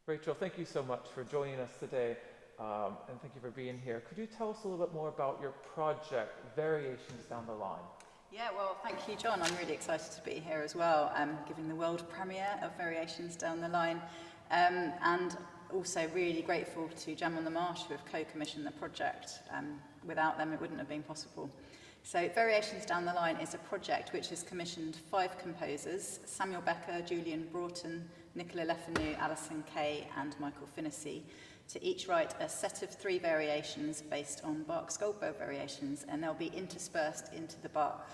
Rachel, thank you so much for joining us today, and thank you for being here. Could you tell us a little bit more about your project, Variations Down the Line? Yeah, well, thank you, John. I'm really excited to be here as well, giving the world premiere of Variations Down the Line, and also really grateful to Jam on the Marsh, who have co-commissioned the project. Without them, it wouldn't have been possible. So Variations Down the Line is a project which has commissioned 5 composers, Samuel Becker, Julian Broughton, Nicola Lefanu, Alison Kay and Michael Finnessy, to each write a set of 3 variations based on Bach's Goldberg Variations, and they'll be interspersed into the Bach.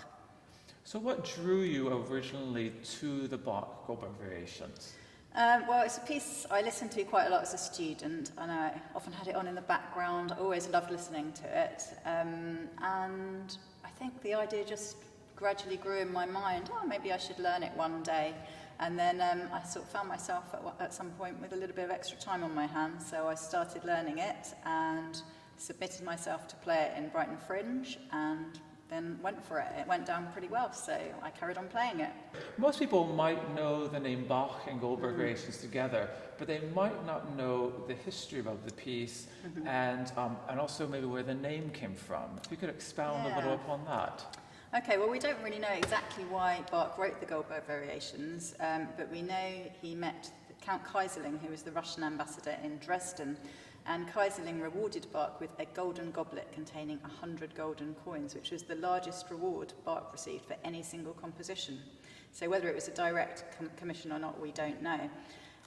So what drew you originally to the Bach Goldberg Variations? Well, it's a piece I listened to quite a lot as a student, and I often had it on in the background. I always loved listening to it, and I think the idea just gradually grew in my mind. Oh, maybe I should learn it one day. And then I sort of found myself at some point with a little bit of extra time on my hands, so I started learning it and submitted myself to play it in Brighton Fringe, and then went for it. It went down pretty well, so I carried on playing it. Most people might know the name Bach and Goldberg Variations together, but they might not know the history of the piece and also maybe where the name came from. If you could expound a little upon that. Okay, well, we don't really know exactly why Bach wrote the Goldberg Variations, but we know he met Count Keyserling, who was the Russian ambassador in Dresden, and Keyserling rewarded Bach with a golden goblet containing 100 golden coins, which was the largest reward Bach received for any single composition. So whether it was a direct commission or not, we don't know.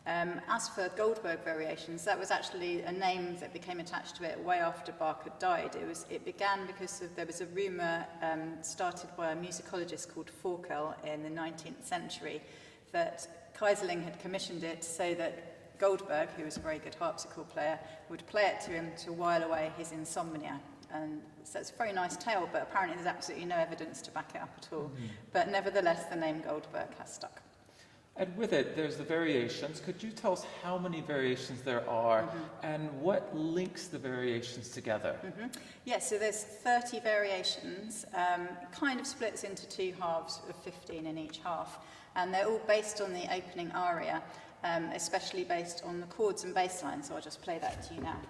As for Goldberg Variations, that was actually a name that became attached to it way after Bach had died. It began because there was a rumour started by a musicologist called Forkel in the 19th century that Keyserling had commissioned it so that Goldberg, who was a very good harpsichord player, would play it to him to while away his insomnia. And so it's a very nice tale, but apparently there's absolutely no evidence to back it up at all. But nevertheless, the name Goldberg has stuck. And with it, there's the variations. Could you tell us how many variations there are and what links the variations together? Yes, so there's 30 variations, kind of splits into 2 halves of 15 in each half. And they're all based on the opening aria, especially based on the chords and bass line. So I'll just play that to you now.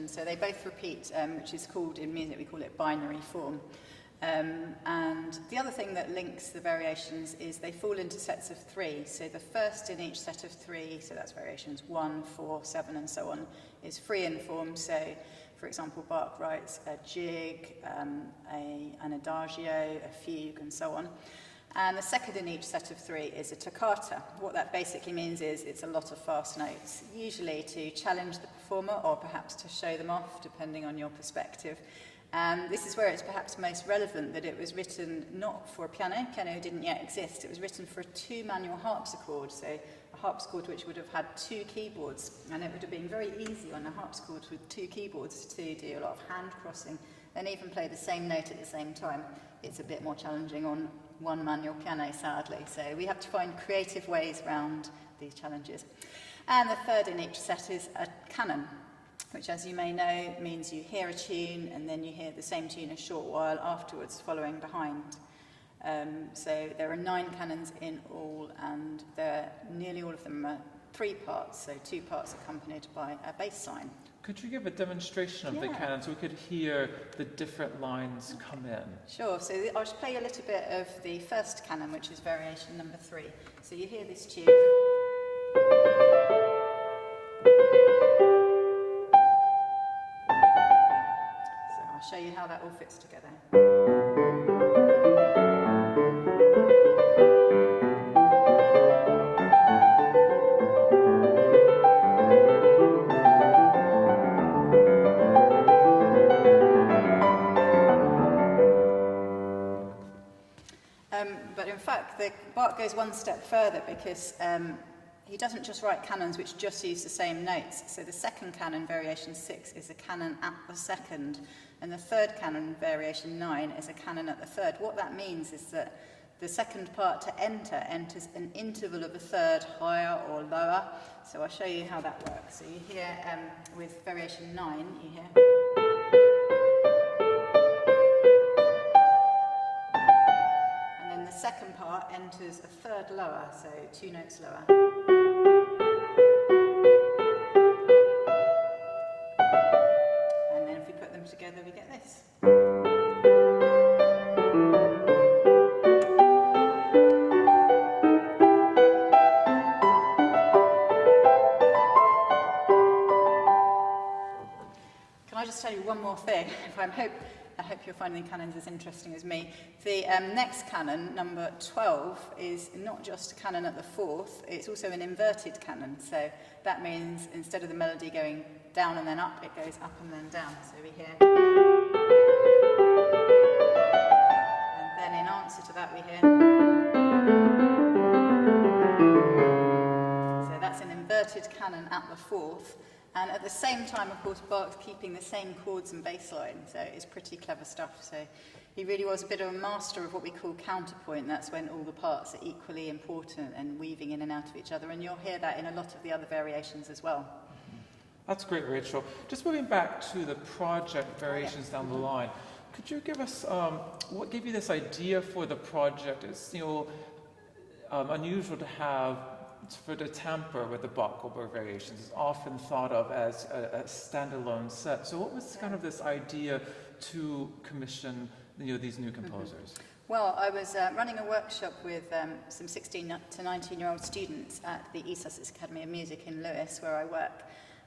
So they both repeat, which is called, in music we call it binary form. And the other thing that links the variations is they fall into sets of 3. So the first in each set of 3, so that's variations 1, 4, 7 and so on, is free in form. So, for example, Bach writes a jig, an adagio, a fugue and so on. And the second in each set of 3 is a toccata. What that basically means is it's a lot of fast notes, usually to challenge the performer or perhaps to show them off, depending on your perspective. And this is where it's perhaps most relevant that it was written not for a piano. Piano didn't yet exist. It was written for a 2-manual harpsichord, so a harpsichord which would have had 2 keyboards. And it would have been very easy on a harpsichord with 2 keyboards to do a lot of hand crossing and even play the same note at the same time. It's a bit more challenging on 1 manual piano, sadly. So we have to find creative ways around these challenges. And the third in each set is a canon, which, as you may know, means you hear a tune and then you hear the same tune a short while afterwards following behind. So there are 9 canons in all, and nearly all of them are 3 parts, so 2 parts accompanied by a bass sign. Could you give a demonstration of the canon so we could hear the different lines come in? Sure, so I'll just play a little bit of the first canon, which is variation number 3. So you hear this tune. So I'll show you how that all fits together. But in fact, Bach goes one step further because he doesn't just write canons which just use the same notes. So the second canon, variation 6, is a canon at the second, and the third canon, variation 9, is a canon at the third. What that means is that the second part to enter enters an interval of a third higher or lower. So I'll show you how that works. So you hear, with variation 9, you hear... And then the second part enters a third lower, so 2 notes lower. And then if we put them together, we get this. I'll just tell you one more thing. I hope you're finding the canons as interesting as me. The next canon, number 12, is not just a canon at the fourth, it's also an inverted canon. So that means instead of the melody going down and then up, it goes up and then down. So we hear... And then in answer to that we hear... So that's an inverted canon at the fourth. And at the same time, of course, Bach's keeping the same chords and bass line, so it's pretty clever stuff. So he really was a bit of a master of what we call counterpoint. That's when all the parts are equally important and weaving in and out of each other, and you'll hear that in a lot of the other variations as well. That's great, Rachel. Just moving back to the project variations down the line, could you give us, what gave you this idea for the project? It's, unusual to have for the tamper with the Bach Goldberg Variations is often thought of as a standalone set. So what was kind of this idea to commission these new composers? Well, I was running a workshop with some 16 to 19-year-old students at the East Sussex Academy of Music in Lewes, where I work.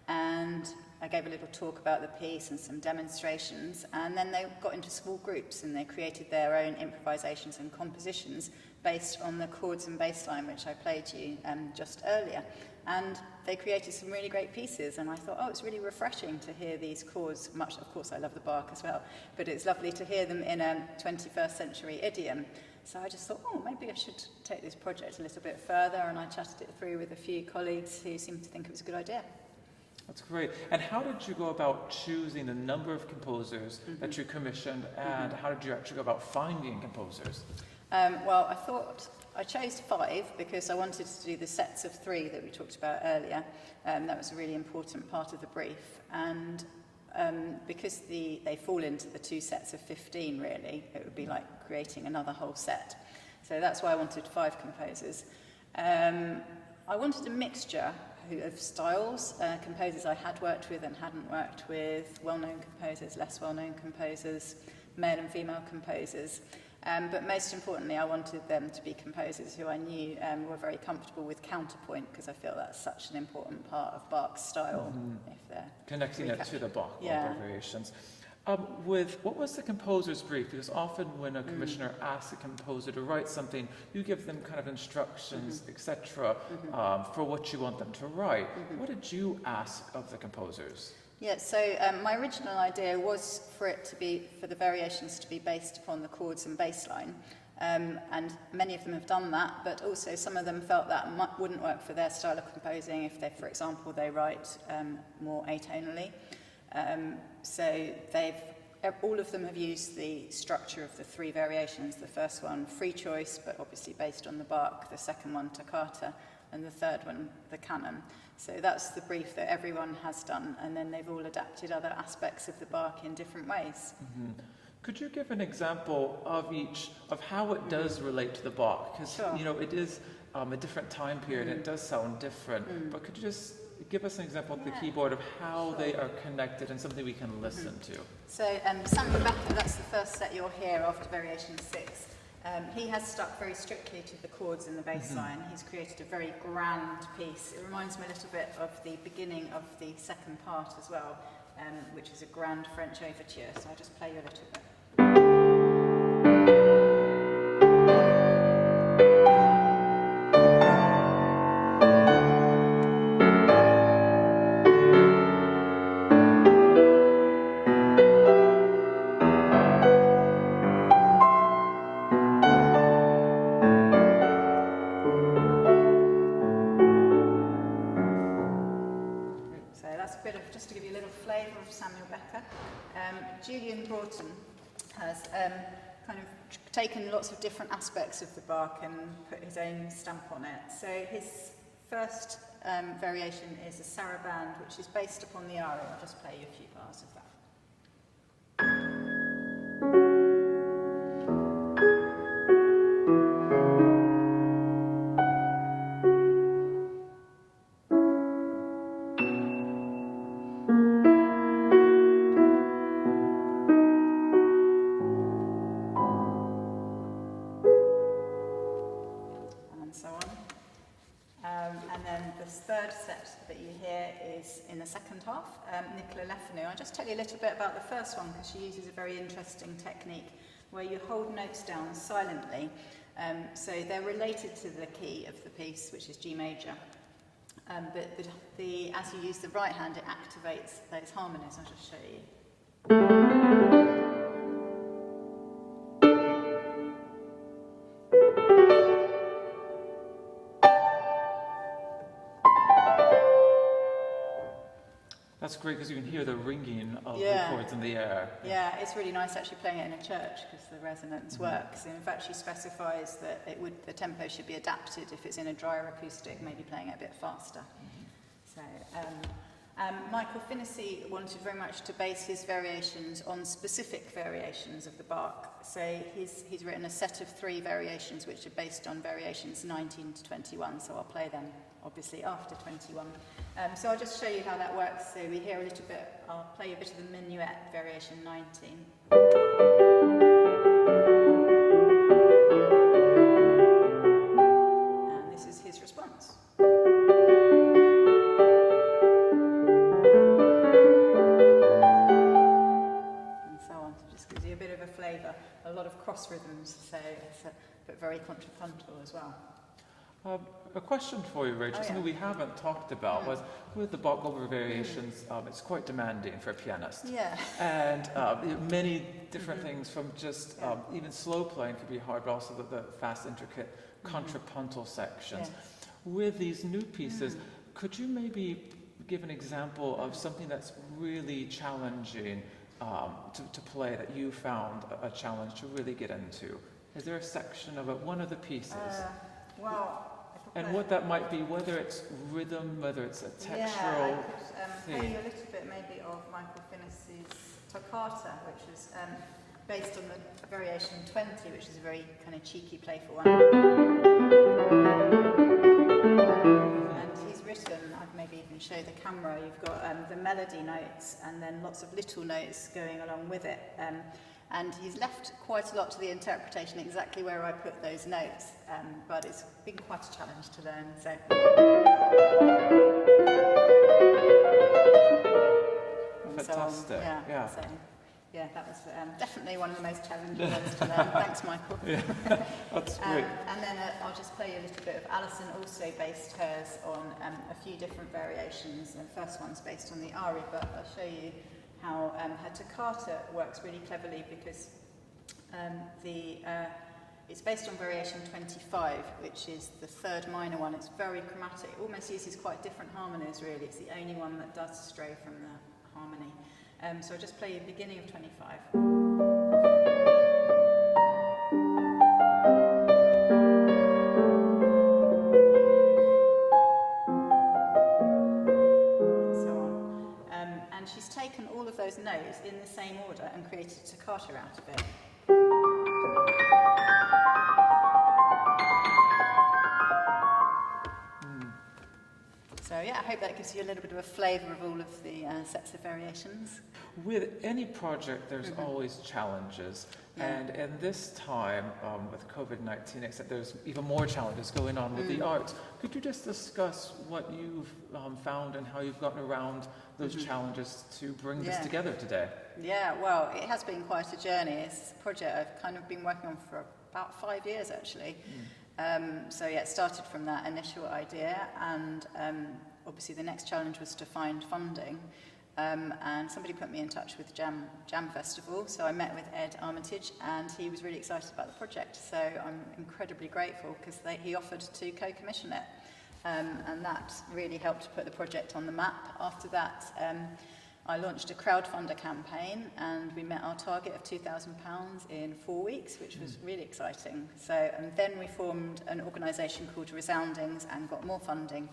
And I gave a little talk about the piece and some demonstrations, and then they got into small groups and they created their own improvisations and compositions based on the chords and bass line which I played you just earlier. And they created some really great pieces, and I thought, oh, it's really refreshing to hear these chords. Much, of course, I love the Bach as well, but it's lovely to hear them in a 21st century idiom. So I just thought, oh, maybe I should take this project a little bit further, and I chatted it through with a few colleagues who seemed to think it was a good idea. That's great. And how did you go about choosing the number of composers that you commissioned, and how did you actually go about finding composers? Well, I chose 5 because I wanted to do the sets of 3 that we talked about earlier. That was a really important part of the brief. And because they fall into the 2 sets of 15, really, it would be like creating another whole set. So that's why I wanted 5 composers. I wanted a mixture of styles, composers I had worked with and hadn't worked with, well-known composers, less well-known composers, male and female composers. But most importantly, I wanted them to be composers who I knew were very comfortable with counterpoint, because I feel that's such an important part of Bach's style. If they're connecting it to the Bach Goldberg Variations. What was the composer's brief? Because often when a commissioner asks a composer to write something, you give them kind of instructions, etc., for what you want them to write. What did you ask of the composers? Yeah, so my original idea was for the variations to be based upon the chords and bass line. And many of them have done that, but also some of them felt that wouldn't work for their style of composing if for example, they write more atonally. So all of them have used the structure of the 3 variations. The first one, free choice, but obviously based on the Bach. The second one, toccata, and the third one, the canon. So that's the brief that everyone has done, and then they've all adapted other aspects of the Bach in different ways. Could you give an example of how it does relate to the Bach? Because it is a different time period, and it does sound different. But could you just give us an example of the keyboard of how they are connected and something we can listen to? So Sam Rebecca, that's the first set you'll hear after variation 6. He has stuck very strictly to the chords and the bass line. He's created a very grand piece. It reminds me a little bit of the beginning of the second part as well, which is a grand French overture. So I'll just play you a little bit. Julian Broughton has kind of taken lots of different aspects of the Bach and put his own stamp on it. So his first variation is a saraband, which is based upon the aria. I'll just play you a few bars of that. In the second half, Nicola Lefanu. I'll just tell you a little bit about the first one because she uses a very interesting technique where you hold notes down silently. So they're related to the key of the piece, which is G major. But as you use the right hand, it activates those harmonies. I'll just show you. That's great because you can hear the ringing of the chords in the air. Yeah, it's really nice actually playing it in a church because the resonance works. And in fact, she specifies that the tempo should be adapted if it's in a drier acoustic, maybe playing it a bit faster. So, Michael Finnessy wanted very much to base his variations on specific variations of the Bach. So he's written a set of 3 variations which are based on variations 19 to 21. So I'll play them obviously after 21. So I'll just show you how that works. So we hear a little bit, I'll play you a bit of the minuet variation 19. And this is his response. And so on. So just gives you a bit of a flavour. A lot of cross rhythms, so but very contrapuntal as well. A question for you, Rachel, something we haven't talked about was with the Bach Goldberg Variations, it's quite demanding for a pianist. Yeah. And many different things from just even slow playing could be hard, but also the fast, intricate contrapuntal sections. Yes. With these new pieces, could you maybe give an example of something that's really challenging to play that you found a challenge to really get into? Is there a section of it, one of the pieces? And what that might be, whether it's rhythm, whether it's a textural I could play you a little bit maybe of Michael Finnessy's Toccata, which is based on the variation 20, which is a very kind of cheeky, playful one. And he's written, I'd maybe even show the camera, you've got the melody notes and then lots of little notes going along with it. And he's left quite a lot to the interpretation exactly where I put those notes, but it's been quite a challenge to learn. So. Fantastic. So, that was definitely one of the most challenging ones to learn. Thanks, Michael. That's great. And then I'll just play you a little bit of Alison, also based hers on a few different variations. The first one's based on the aria, but I'll show you how her toccata works really cleverly because it's based on variation 25, which is the third minor one. It's very chromatic. It almost uses quite different harmonies, really. It's the only one that does stray from the harmony. So I'll just play you the beginning of 25. Taken all of those notes in the same order and created a toccata out of it. So I hope that gives you a little bit of a flavour of all of the sets of variations. With any project, there's always challenges. And in this time, with COVID-19, except there's even more challenges going on with the arts. Could you just discuss what you've found and how you've gotten around those challenges to bring this together today? Yeah, well, it has been quite a journey. It's a project I've kind of been working on for about 5 years, actually. So it started from that initial idea, and obviously the next challenge was to find funding. And somebody put me in touch with Jam Festival, so I met with Ed Armitage, and he was really excited about the project. So I'm incredibly grateful because he offered to co-commission it, and that really helped put the project on the map. After that, I launched a crowdfunder campaign and we met our target of £2,000 in 4 weeks, which was really exciting. And then we formed an organisation called Resoundings and got more funding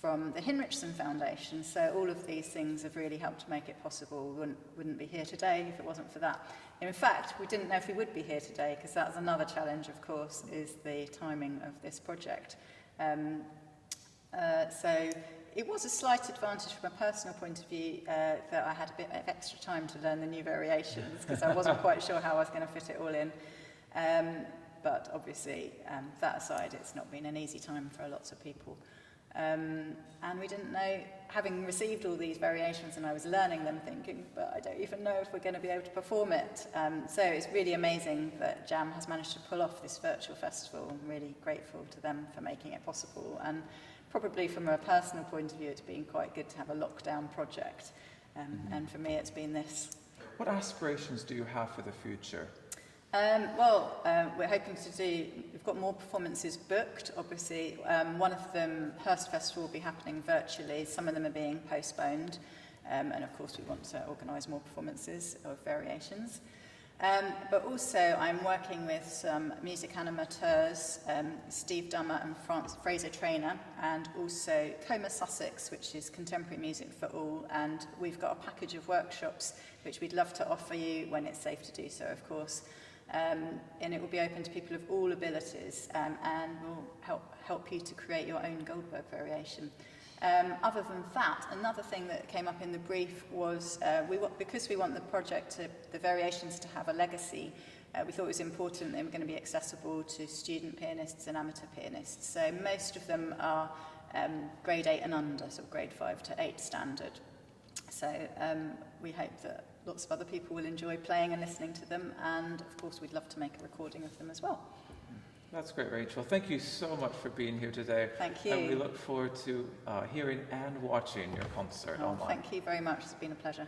from the Hinrichsen Foundation. So all of these things have really helped to make it possible. We wouldn't be here today if it wasn't for that. In fact, we didn't know if we would be here today, because that was another challenge, of course, is the timing of this project. So it was a slight advantage from a personal point of view that I had a bit of extra time to learn the new variations, because I wasn't quite sure how I was going to fit it all in. But obviously, that aside, it's not been an easy time for lots of people. And we didn't know, having received all these variations and I was learning them, thinking, but I don't even know if we're going to be able to perform it. So it's really amazing that Jam has managed to pull off this virtual festival. I'm really grateful to them for making it possible. And probably from a personal point of view, it's been quite good to have a lockdown project. And for me, it's been this. What aspirations do you have for the future? We're hoping to do, we've got more performances booked, obviously. One of them, Hurst Festival, will be happening virtually. Some of them are being postponed. And of course, we want to organise more performances of variations. But also, I'm working with some music animateurs, Steve Dummer and Fraser Traynor, and also Coma Sussex, which is contemporary music for all. And we've got a package of workshops which we'd love to offer you when it's safe to do so, of course. And it will be open to people of all abilities, and will help you to create your own Goldberg variation. Other than that, another thing that came up in the brief was because we want the project, the variations, to have a legacy. We thought it was important they were going to be accessible to student pianists and amateur pianists. So most of them are grade 8 and under, so grade 5 to 8 standard. So we hope that lots of other people will enjoy playing and listening to them, and of course we'd love to make a recording of them as well. That's great, Rachel. Thank you so much for being here today. Thank you. And we look forward to hearing and watching your concert online. Thank you very much. It's been a pleasure.